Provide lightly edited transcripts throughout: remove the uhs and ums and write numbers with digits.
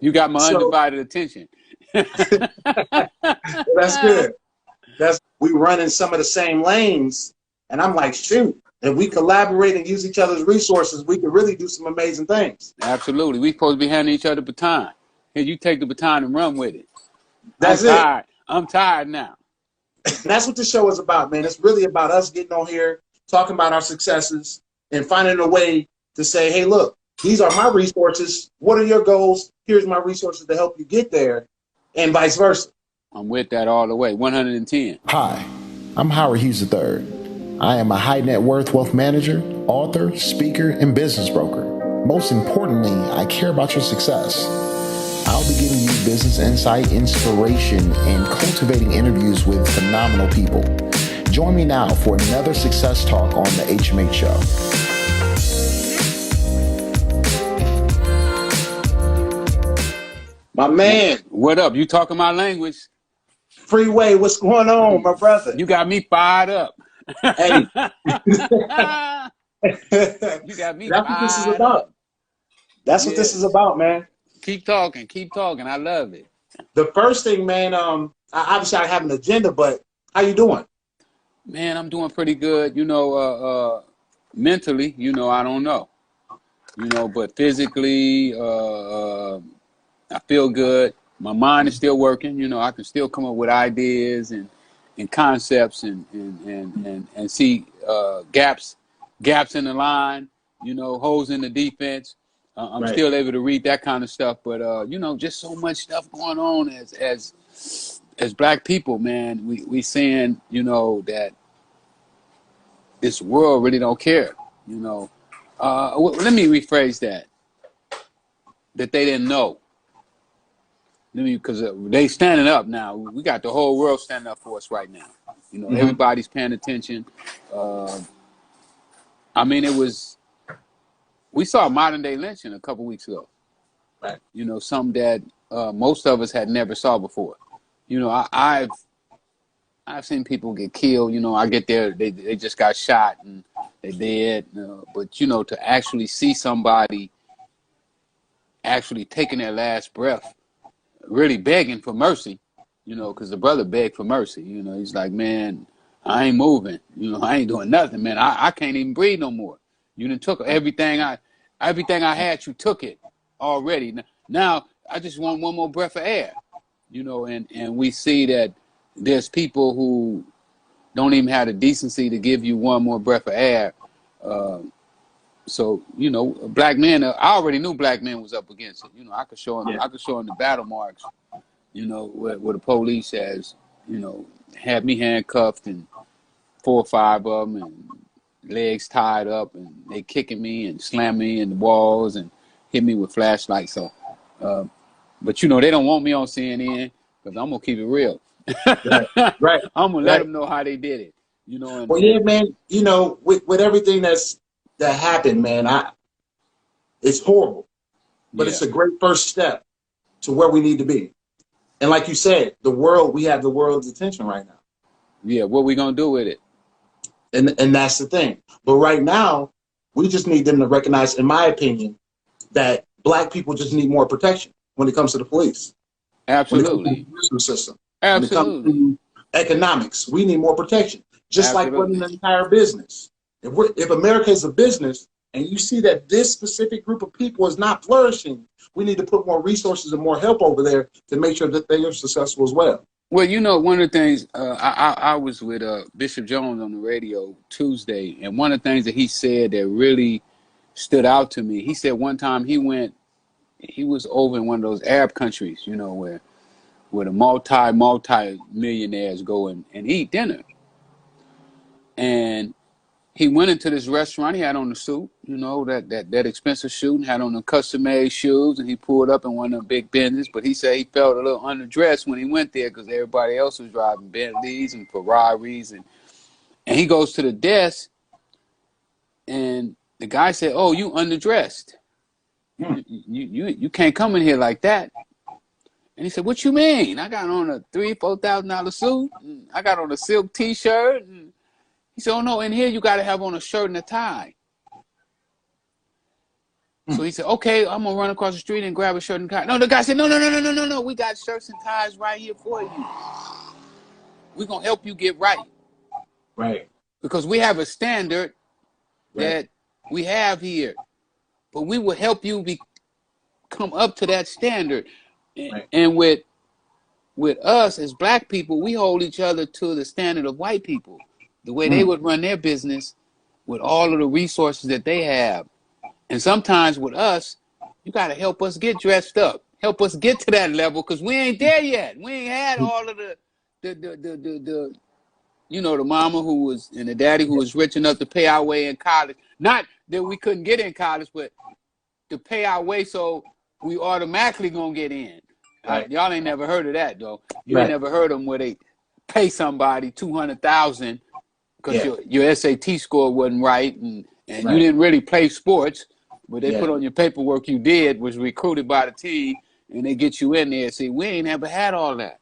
You got my So undivided attention. that's good. We run in some of the same lanes, and I'm like, shoot, if we collaborate and use each other's resources, we can really do some amazing things. Absolutely. We supposed to be handing each other baton. Here, you take the baton and run with it. I'm That's it. tired. I'm tired now. And that's what the show is about, man. It's really about us getting on here, talking about our successes, and finding a way to say, hey, look, these are my resources. What are your goals? Here's my resources to help you get there, and vice versa. I'm with that all the way. 110. Hi, I'm Howard Hughes III. I am a high net worth wealth manager, author, speaker, and business broker. Most importantly, I care about your success. I'll be giving you business insight, inspiration, and cultivating interviews with phenomenal people. Join me now for another success talk on the HMH Show. My man. What up? You talking my language? Freeway, what's going on, my brother? You got me fired up. Hey. You got me That's what this is fired about. up. That's what this is about, man. Keep talking. Keep talking. I love it. The first thing, man, obviously I have an agenda, but how you doing? Man, I'm doing pretty good. You know, mentally, you know, I don't know. You know, but physically, I feel good. My mind is still working. You know, I can still come up with ideas and concepts and see gaps in the line. You know, holes in the defense. I'm Right. still able to read that kind of stuff. But you know, just so much stuff going on as Black people, man. We saying, you know, that this world really don't care. You know, let me rephrase that. That they didn't know. Because they standing up now. We got the whole world standing up for us right now. You know, everybody's paying attention. I mean, we saw modern day lynching a couple weeks ago. Right. You know, something that most of us had never saw before. You know, I've seen people get killed. You know, I get there, they just got shot and they're dead. But, you know, to actually see somebody actually taking their last breath, really begging for mercy, you know, because the brother begged for mercy. You know, he's like, man, I ain't moving. You know, I ain't doing nothing, man. I can't even breathe no more. You done took everything I had. You took it already. Now I just want one more breath of air. You know, and we see that there's people who don't even have the decency to give you one more breath of air. So, you know, Black men, I already knew Black men was up against it. You know, I could show him, I could show him the battle marks, you know, where the police has, you know, had me handcuffed and 4 or 5 of them and legs tied up and they kicking me and slamming me in the walls and hit me with flashlights. So, but you know, they don't want me on CNN because I'm going to keep it real. Right. I'm going to let them know how they did it. You know, Well, yeah, man, you know, with everything that happened, man, it's horrible, but it's a great first step to where we need to be. And like you said, we have the world's attention right now. Yeah, what we gonna do with it? And that's the thing. But right now, we just need them to recognize, in my opinion, that Black people just need more protection when it comes to the police. Absolutely. When it comes to the judicial system. Absolutely. When it comes to economics, we need more protection. Just like running an entire business. If America is a business and you see that this specific group of people is not flourishing, we need to put more resources and more help over there to make sure that they are successful as well. Well, you know, one of the things, I was with Bishop Jones on the radio Tuesday, and one of the things that he said that really stood out to me, he said one time he was over in one of those Arab countries, you know, where the multi-millionaires go and eat dinner. And he went into this restaurant. He had on the suit, you know, that expensive suit, and had on the custom-made shoes, and he pulled up in one of them big Benzes. But he said he felt a little underdressed when he went there because everybody else was driving Bentleys and Ferraris. And he goes to the desk, and the guy said, "Oh, you underdressed. You can't come in here like that." And he said, "What you mean? I got on a $3,000-$4,000 suit. And I got on a silk T-shirt." And he said, "Oh, no, in here you got to have on a shirt and a tie." So he said, okay, I'm going to run across the street and grab a shirt and tie. No, the guy said, no. We got shirts and ties right here for you. We're going to help you get right. Right. Because we have a standard that we have here. But we will help you come up to that standard. And with us as black people, we hold each other to the standard of white people. The way they would run their business with all of the resources that they have. And sometimes with us, you got to help us get dressed up, help us get to that level, because we ain't there yet. We ain't had all of the you know, the mama who was and the daddy who was rich enough to pay our way in college. Not that we couldn't get in college, but to pay our way so we automatically gonna get in. Y'all ain't never heard of that though. You ain't never heard of them where they pay somebody $200,000 because your SAT score wasn't right and you didn't really play sports. But they put on your paperwork you did, was recruited by the team, and they get you in there. See, we ain't ever had all that.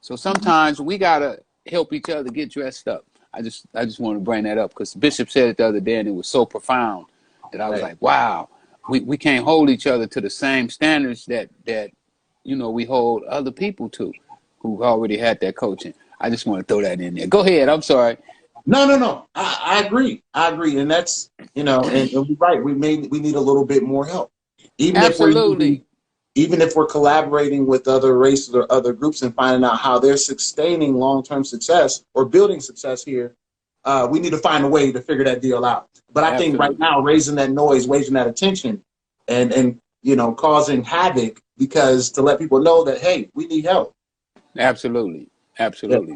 So sometimes we got to help each other get dressed up. I just want to bring that up because Bishop said it the other day, and it was so profound that I was like, wow, we can't hold each other to the same standards that you know, we hold other people to who already had that coaching. I just want to throw that in there. Go ahead. I'm sorry. No. I agree. And that's, you know, and you're right. We need a little bit more help. Even if we're collaborating with other races or other groups and finding out how they're sustaining long-term success or building success here, we need to find a way to figure that deal out. But I think right now, raising that noise, raising that attention, and you know, causing havoc because to let people know that, hey, we need help. Absolutely. Yeah.